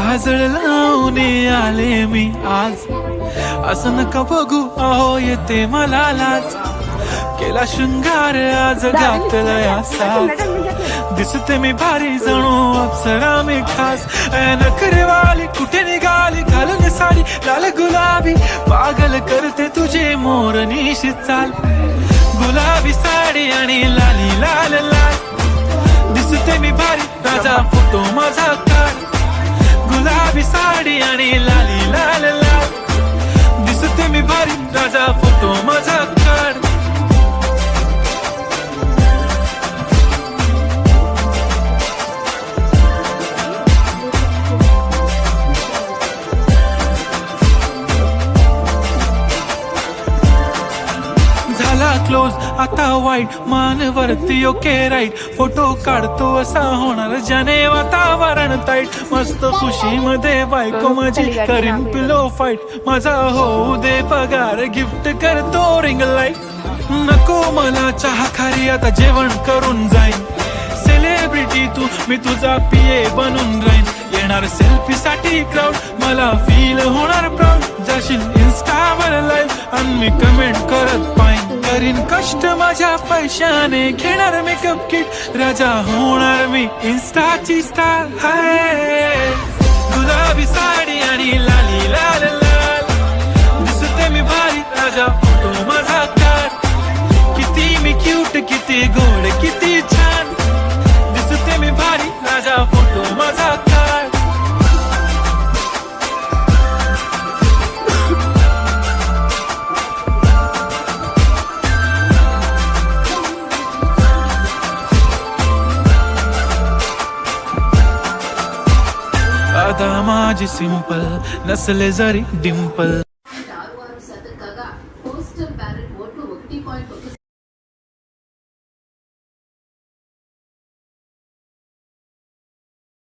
काजळ लावून आले मी आज, असं नका बघू अहो येते मला लाज. केला शृंगार आज घातलाय असाच, दिसते मी भारी जणू अप्सरा मी खास. नखरेवाली कुठे निघाली घालून साडी लाल गुलाबी, पागल करते तुझे मोरनीशी चाल. गुलाबी साडी आणि लाली लाल लाल, दिसते मी भारी राजा फोटो माझा काढ. गुलाबी साडी आणि लाली लाल लाल, दिसते मी भारी राजा फोटो माझा काढ. झाला क्लोज आता वाईट, मान वरती ओके राईट. फोटो काढतो असा होणार ज्याने वातावरण ताईट. मस्त खुशी मध्ये बायको माझी करीन पिलो फाईट. माझा होऊ दे पगार गिफ्ट करतो रिंग लाईट. नको मला चहा खारी आता जेवण करून जाईन. सेलिब्रिटी तू मी तुझा पिये बनून राहीन. येणार सेल्फी साठी क्राऊड मला फील होणार प्राऊड. जाशील इन्स्टावर लाईव्ह आणि मी कमेंट करत पाहिन. करीन कष्ट माझ्या पैशाने घेणार मेकअप किट. राजा होणार मी इन्स्टाची स्टार. हाय गुलाबी साडी आणि लाली लाल लाल, दिसते मी भारी राजा फोटो माझा काढ. किती मी क्यूट किती गोड किती छान, दिसते मी भारी राजा फोटो माझा काढ. आता माझी सिंपल नसले जरी डिंपल.